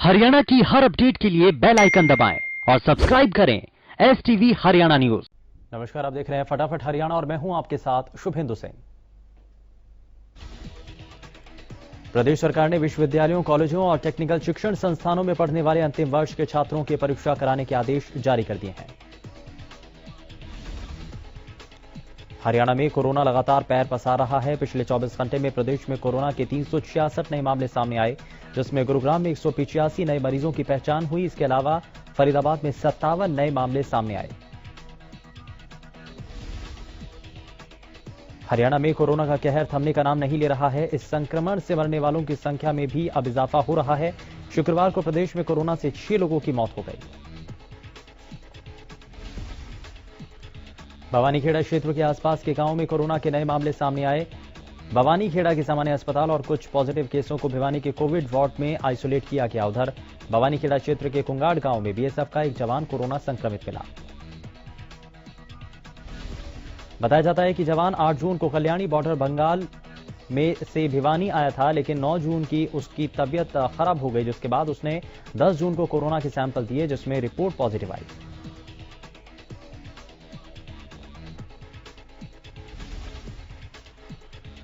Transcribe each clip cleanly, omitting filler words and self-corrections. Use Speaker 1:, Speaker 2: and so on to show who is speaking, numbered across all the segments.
Speaker 1: हरियाणा की हर अपडेट के लिए बेल आइकन दबाएं और सब्सक्राइब करें STV हरियाणा न्यूज।
Speaker 2: नमस्कार, आप देख रहे हैं फटाफट हरियाणा और मैं हूं आपके साथ शुभेंदु सिंह। प्रदेश सरकार ने विश्वविद्यालयों, कॉलेजों और टेक्निकल शिक्षण संस्थानों में पढ़ने वाले अंतिम वर्ष के छात्रों की परीक्षा कराने के आदेश जारी कर दिए हैं। हरियाणा में कोरोना लगातार पैर पसार रहा है। पिछले 24 घंटे में प्रदेश में कोरोना के 366 नए मामले सामने आए, जिसमें गुरुग्राम में 185 नए मरीजों की पहचान हुई। इसके अलावा फरीदाबाद में 57 नए मामले सामने आए। हरियाणा में कोरोना का कहर थमने का नाम नहीं ले रहा है। इस संक्रमण से मरने वालों की संख्या में भी अब इजाफा हो रहा है। शुक्रवार को प्रदेश में कोरोना से 6 लोगों की मौत हो गई। भवानीखेड़ा क्षेत्र के आसपास के गांवों में कोरोना के नए मामले सामने आए। भवानीखेड़ा के सामान्य अस्पताल और कुछ पॉजिटिव केसों को भिवानी के कोविड वार्ड में आइसोलेट किया गया। उधर भवानीखेड़ा क्षेत्र के कुंगाड़ गांव में बीएसएफ का एक जवान कोरोना संक्रमित मिला। बताया जाता है कि जवान 8 जून को कल्याणी बॉर्डर बंगाल में से भिवानी आया था, लेकिन 9 जून की उसकी तबीयत खराब हो गई, जिसके बाद उसने 10 जून को कोरोना के सैंपल दिए, जिसमें रिपोर्ट पॉजिटिव आई।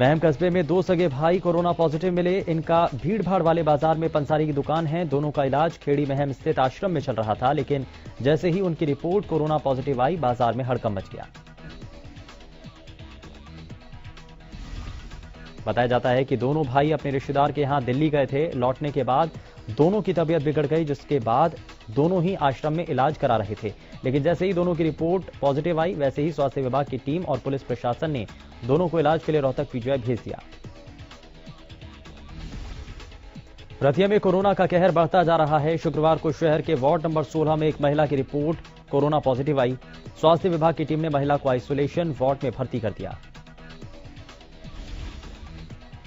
Speaker 2: महम कस्बे में 2 सगे भाई कोरोना पॉजिटिव मिले। इनका भीड़भाड़ वाले बाजार में पंसारी की दुकान है। दोनों का इलाज खेड़ी महम स्थित आश्रम में चल रहा था, लेकिन जैसे ही उनकी रिपोर्ट कोरोना पॉजिटिव आई, बाजार में हड़कंप मच गया। बताया जाता है कि दोनों भाई अपने रिश्तेदार के यहां दिल्ली गए थे। लौटने के बाद दोनों की तबीयत बिगड़ गई, जिसके बाद दोनों ही आश्रम में इलाज करा रहे थे, लेकिन जैसे ही दोनों की रिपोर्ट पॉजिटिव आई, वैसे ही स्वास्थ्य विभाग की टीम और पुलिस प्रशासन ने दोनों को इलाज के लिए रोहतक पीजीआई भेज दिया। रतिया में कोरोना का कहर बढ़ता जा रहा है। शुक्रवार को शहर के वार्ड नंबर 16 में एक महिला की रिपोर्ट कोरोना पॉजिटिव आई। स्वास्थ्य विभाग की टीम ने महिला को आइसोलेशन वार्ड में भर्ती कर दिया।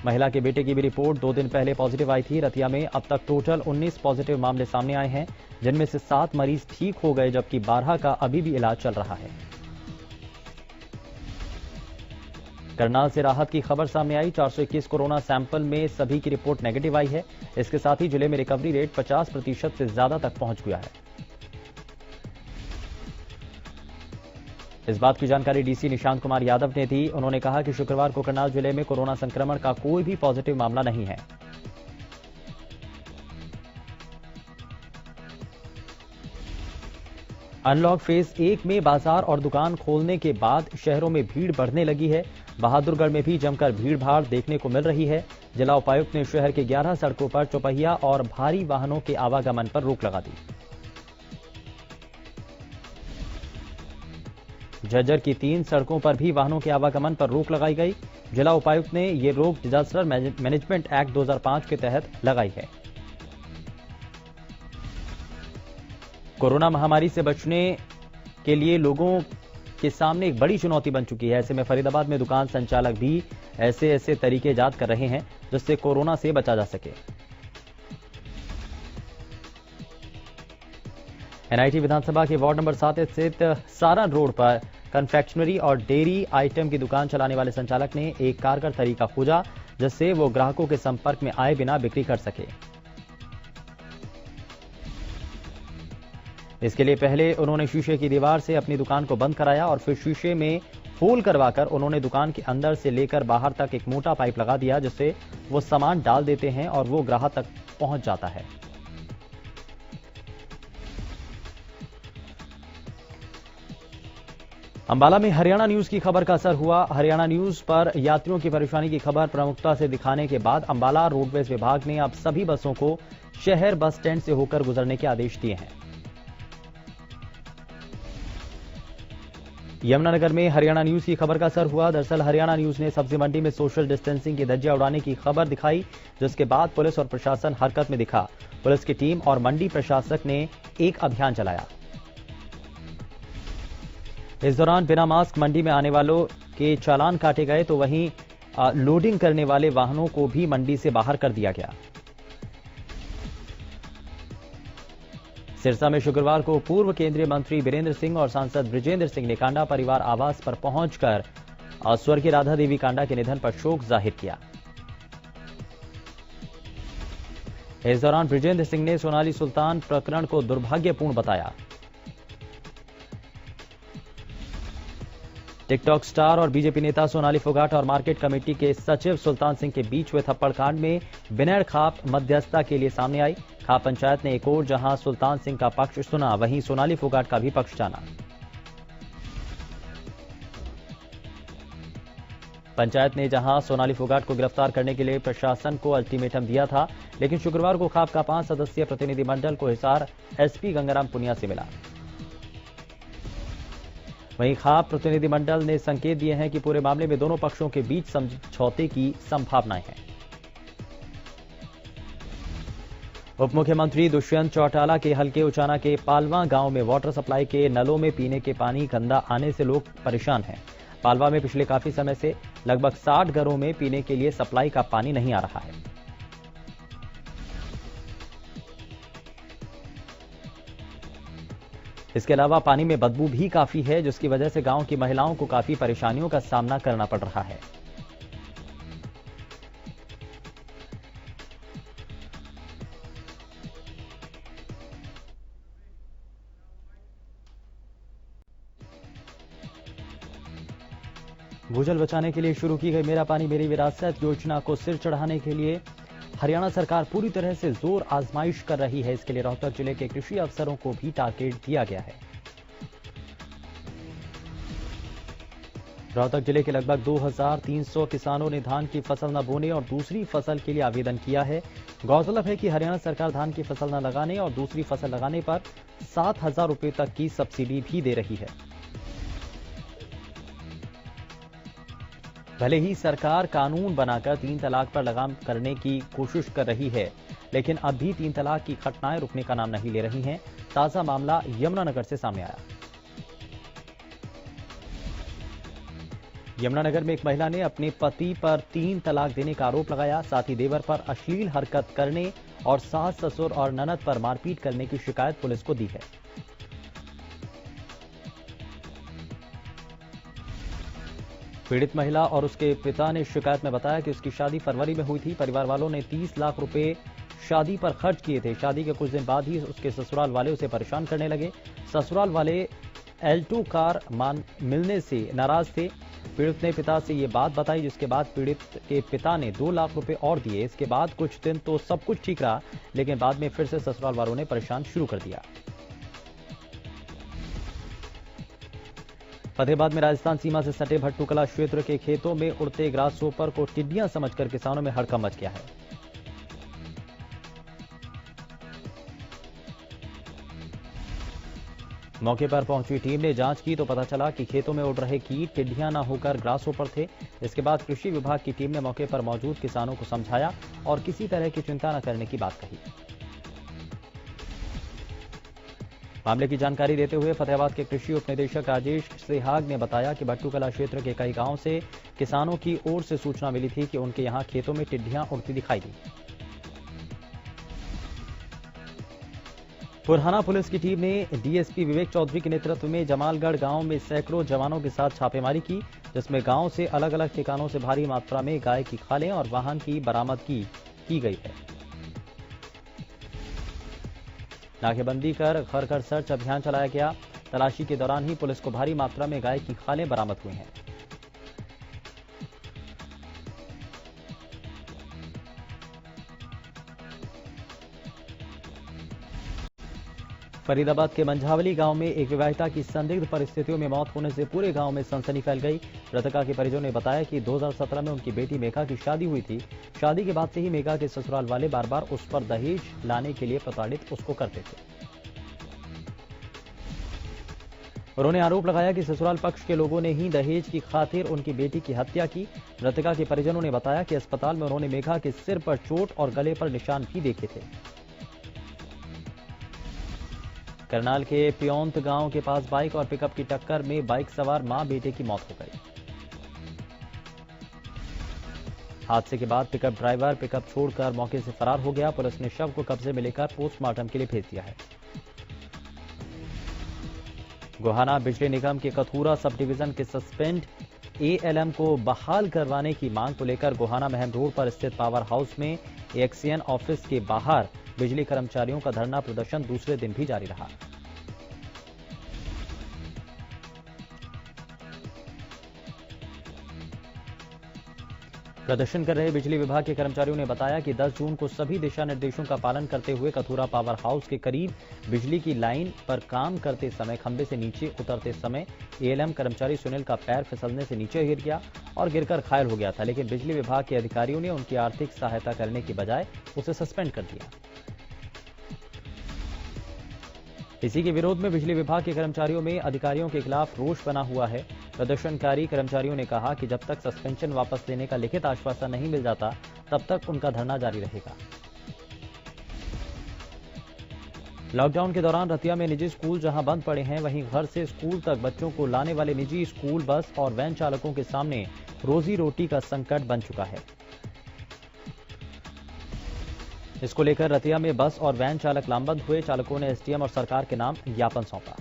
Speaker 2: महिला के बेटे की भी रिपोर्ट 2 दिन पहले पॉजिटिव आई थी। रतिया में अब तक टोटल 19 पॉजिटिव मामले सामने आए हैं, जिनमें से 7 मरीज ठीक हो गए, जबकि 12 का अभी भी इलाज चल रहा है। करनाल से राहत की खबर सामने आई। 421 कोरोना सैंपल में सभी की रिपोर्ट नेगेटिव आई है। इसके साथ ही जिले में रिकवरी रेट 50% से ज्यादा तक पहुंच गया है। इस बात की जानकारी डीसी निशांत कुमार यादव ने दी। उन्होंने कहा कि शुक्रवार को करनाल जिले में कोरोना संक्रमण का कोई भी पॉजिटिव मामला नहीं है। अनलॉक फेज 1 में बाजार और दुकान खोलने के बाद शहरों में भीड़ बढ़ने लगी है। बहादुरगढ़ में भी जमकर भीड़ भाड़ देखने को मिल रही है। जिला उपायुक्त ने शहर के 11 सड़कों पर चौपहिया और भारी वाहनों के आवागमन पर रोक लगा दी। झज्जर की 3 सड़कों पर भी वाहनों के आवागमन पर रोक लगाई गई। जिला उपायुक्त ने यह रोक डिजास्टर मैनेजमेंट एक्ट 2005 के तहत लगाई है। कोरोना महामारी से बचने के लिए लोगों के सामने एक बड़ी चुनौती बन चुकी है। ऐसे में फरीदाबाद में दुकान संचालक भी ऐसे तरीके इजाद कर रहे हैं, जिससे कोरोना से बचा जा सके। एनआईटी विधानसभा के वार्ड नंबर 7 स्थित सारण रोड पर कन्फेक्शनरी और डेयरी आइटम की दुकान चलाने वाले संचालक ने एक कारगर तरीका खोजा, जिससे वो ग्राहकों के संपर्क में आए बिना बिक्री कर सके। इसके लिए पहले उन्होंने शीशे की दीवार से अपनी दुकान को बंद कराया और फिर शीशे में होल करवाकर उन्होंने दुकान के अंदर से लेकर बाहर तक एक मोटा पाइप लगा दिया, जिससे वो सामान डाल देते हैं और वो ग्राहक तक पहुंच जाता है। अंबाला में हरियाणा न्यूज की खबर का असर हुआ। हरियाणा न्यूज पर यात्रियों की परेशानी की खबर प्रमुखता से दिखाने के बाद अंबाला रोडवेज विभाग ने अब सभी बसों को शहर बस स्टैंड से होकर गुजरने के आदेश दिए हैं। यमुनानगर में हरियाणा न्यूज की खबर का असर हुआ। दरअसल हरियाणा न्यूज ने सब्जी मंडी में सोशल डिस्टेंसिंग की धज्जियां उड़ाने की खबर दिखाई, जिसके बाद पुलिस और प्रशासन हरकत में दिखा। पुलिस की टीम और मंडी प्रशासक ने एक अभियान चलाया। इस दौरान बिना मास्क मंडी में आने वालों के चालान काटे गए, तो वहीं लोडिंग करने वाले वाहनों को भी मंडी से बाहर कर दिया गया। सिरसा में शुक्रवार को पूर्व केंद्रीय मंत्री बीरेंद्र सिंह और सांसद बृजेंद्र सिंह ने कांडा परिवार आवास पर पहुंचकर स्वर्गीय राधा देवी कांडा के निधन पर शोक जाहिर किया। इस दौरान बृजेंद्र सिंह ने सोनाली सुल्तान प्रकरण को दुर्भाग्यपूर्ण बताया। टिकटॉक स्टार और बीजेपी नेता सोनाली फोगाट और मार्केट कमेटी के सचिव सुल्तान सिंह के बीच हुए थप्पड़ कांड में बिनैर खाप मध्यस्थता के लिए सामने आई। खाप पंचायत ने एक और जहां सुल्तान सिंह का पक्ष सुना, वहीं सोनाली फोगाट का भी पक्ष जाना। पंचायत ने जहां सोनाली फोगाट को गिरफ्तार करने के लिए प्रशासन को अल्टीमेटम दिया था, लेकिन शुक्रवार को खाप का 5 सदस्यीय प्रतिनिधिमंडल को हिसार एसपी गंगाराम पुनिया से मिला। वहीं खाप प्रतिनिधिमंडल ने संकेत दिए हैं कि पूरे मामले में दोनों पक्षों के बीच समझौते की संभावनाएं हैं। उप मुख्यमंत्री दुष्यंत चौटाला के हलके उचाना के पालवा गांव में वाटर सप्लाई के नलों में पीने के पानी गंदा आने से लोग परेशान हैं। पालवा में पिछले काफी समय से लगभग 60 घरों में पीने के लिए सप्लाई का पानी नहीं आ रहा है। इसके अलावा पानी में बदबू भी काफी है, जिसकी वजह से गांव की महिलाओं को काफी परेशानियों का सामना करना पड़ रहा है। भूजल बचाने के लिए शुरू की गई मेरा पानी मेरी विरासत योजना को सिर चढ़ाने के लिए हरियाणा सरकार पूरी तरह से जोर आजमाइश कर रही है। इसके लिए रोहतक जिले के कृषि अफसरों को भी टारगेट दिया गया है। रोहतक जिले के लगभग 2300 किसानों ने धान की फसल न बोने और दूसरी फसल के लिए आवेदन किया है। गौरतलब है कि हरियाणा सरकार धान की फसल न लगाने और दूसरी फसल लगाने पर 7,000 रुपए तक की सब्सिडी भी दे रही है। भले ही सरकार कानून बनाकर 3 तलाक पर लगाम करने की कोशिश कर रही है, लेकिन अब भी 3 तलाक की घटनाएं रुकने का नाम नहीं ले रही हैं। ताजा मामला यमुनानगर से सामने आया। यमुनानगर में एक महिला ने अपने पति पर 3 तलाक देने का आरोप लगाया, साथ ही देवर पर अश्लील हरकत करने और सास, ससुर और ननद पर मारपीट करने की शिकायत पुलिस को दी है। पीड़ित महिला और उसके पिता ने शिकायत में बताया कि उसकी शादी फरवरी में हुई थी। परिवार वालों ने 30 लाख रुपए शादी पर खर्च किए थे। शादी के कुछ दिन बाद ही उसके ससुराल वाले उसे परेशान करने लगे। ससुराल वाले एल्टो कार मिलने से नाराज थे। पीड़ित ने पिता से ये बात बताई, जिसके बाद पीड़ित के पिता ने 2 लाख रुपए और दिए। इसके बाद कुछ दिन तो सब कुछ ठीक रहा, लेकिन बाद में फिर से ससुराल वालों ने परेशान शुरू कर दिया। फतेहाबाद में राजस्थान सीमा से सटे भट्टूकला क्षेत्र के खेतों में उड़ते ग्रासहोपर को टिड्डियां समझकर किसानों में हड़कंप मच गया है। मौके पर पहुंची टीम ने जांच की तो पता चला कि खेतों में उड़ रहे कीट टिड्डियां न होकर ग्रासहोपर थे। इसके बाद कृषि विभाग की टीम ने मौके पर मौजूद किसानों को समझाया और किसी तरह की चिंता न करने की बात कही। मामले की जानकारी देते हुए फतेहाबाद के कृषि उप निदेशक राजेश सेहाग ने बताया कि भट्टूकला क्षेत्र के कई गांवों से किसानों की ओर से सूचना मिली थी कि उनके यहां खेतों में टिड्डियां उड़ती दिखाई दी। फुरहाना पुलिस की टीम ने डीएसपी विवेक चौधरी के नेतृत्व में जमालगढ़ गांव में सैकड़ों जवानों के साथ छापेमारी की, जिसमें गांव से अलग अलग ठिकानों से भारी मात्रा में गाय की खालें और वाहन की बरामदगी की गई है। नाकेबंदी कर घर घर सर्च अभियान चलाया गया। तलाशी के दौरान ही पुलिस को भारी मात्रा में गाय की खालें बरामद हुई हैं। फरीदाबाद के मंझावली गांव में एक विवाहिता की संदिग्ध परिस्थितियों में मौत होने से पूरे गांव में सनसनी फैल गई। मृतका के परिजनों ने बताया कि 2017 में उनकी बेटी मेघा की शादी हुई थी। शादी के बाद से ही मेघा के ससुराल वाले बार बार उस पर दहेज लाने के लिए प्रताड़ित उसको करते थे। उन्होंने आरोप लगाया कि ससुराल पक्ष के लोगों ने ही दहेज की खातिर उनकी बेटी की हत्या की। मृतका के परिजनों ने बताया कि अस्पताल में उन्होंने मेघा के सिर पर चोट और गले पर निशान भी देखे थे। करनाल के प्योंत गांव के पास बाइक और पिकअप की टक्कर में बाइक सवार मां बेटे की मौत हो गई। हादसे के बाद पिकअप ड्राइवर पिकअप छोड़कर मौके से फरार हो गया। पुलिस ने शव को कब्जे में लेकर पोस्टमार्टम के लिए भेज दिया है। गोहाना बिजली निगम के कथूरा सब डिवीजन के सस्पेंड एएलएम को बहाल करवाने की मांग को लेकर गोहाना महम रोड पर स्थित पावर हाउस में एक्सीएन ऑफिस के बाहर बिजली कर्मचारियों का धरना प्रदर्शन दूसरे दिन भी जारी रहा। प्रदर्शन कर रहे बिजली विभाग के कर्मचारियों ने बताया कि 10 जून को सभी दिशा निर्देशों का पालन करते हुए कथूरा पावर हाउस के करीब बिजली की लाइन पर काम करते समय खंभे से नीचे उतरते समय एएलएम कर्मचारी सुनील का पैर फिसलने से नीचे गिर गया और गिरकर घायल हो गया था, लेकिन बिजली विभाग के अधिकारियों ने उनकी आर्थिक सहायता करने की बजाय उसे सस्पेंड कर दिया। इसी के विरोध में बिजली विभाग के कर्मचारियों में अधिकारियों के खिलाफ रोष बना हुआ है। प्रदर्शनकारी कर्मचारियों ने कहा कि जब तक सस्पेंशन वापस लेने का लिखित आश्वासन नहीं मिल जाता तब तक उनका धरना जारी रहेगा। लॉकडाउन के दौरान रतिया में निजी स्कूल जहां बंद पड़े हैं, वहीं घर से स्कूल तक बच्चों को लाने वाले निजी स्कूल बस और वैन चालकों के सामने रोजी रोटी का संकट बन चुका है। इसको लेकर रतिया में बस और वैन चालक लामबंद हुए। चालकों ने एसडीएम और सरकार के नाम ज्ञापन सौंपा।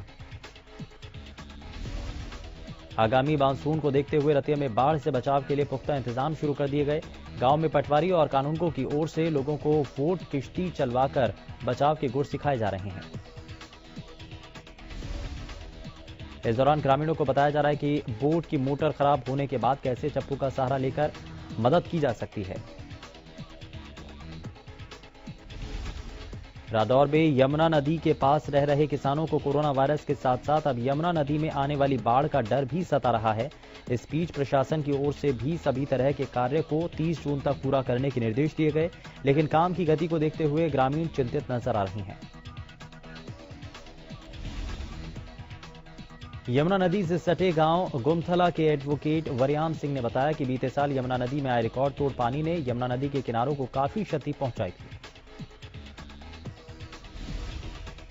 Speaker 2: आगामी मानसून को देखते हुए रतिया में बाढ़ से बचाव के लिए पुख्ता इंतजाम शुरू कर दिए गए। गांव में पटवारी और कानूनगो की ओर से लोगों को वोट किश्ती चलवाकर बचाव के गुर सिखाए जा रहे हैं। इस दौरान ग्रामीणों को बताया जा रहा है कि बोट की मोटर खराब होने के बाद कैसे चप्पू का सहारा लेकर मदद की जा सकती है। रादौर में यमुना नदी के पास रह रहे किसानों को कोरोना वायरस के साथ साथ अब यमुना नदी में आने वाली बाढ़ का डर भी सता रहा है। इस बीच प्रशासन की ओर से भी सभी तरह के कार्य को 30 जून तक पूरा करने के निर्देश दिए गए, लेकिन काम की गति को देखते हुए ग्रामीण चिंतित नजर आ रहे हैं। यमुना नदी से सटे गांव गुमथला के एडवोकेट वरियाम सिंह ने बताया कि बीते साल यमुना नदी में आए रिकॉर्ड तोड़ पानी ने यमुना नदी के किनारों को काफी क्षति पहुंचाई थी।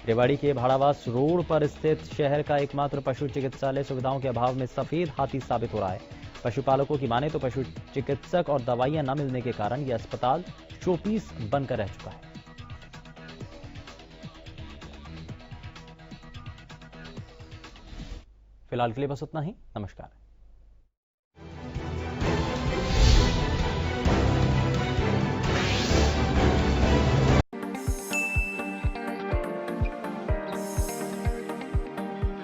Speaker 2: रेवाड़ी के भाड़ावास रोड पर स्थित शहर का एकमात्र पशु चिकित्सालय सुविधाओं के अभाव में सफेद हाथी साबित हो रहा है। पशुपालकों की माने तो पशु चिकित्सक और दवाइयां न मिलने के कारण यह अस्पताल शोपीस बनकर रह चुका है। फिलहाल के लिए बस उतना ही। नमस्कार।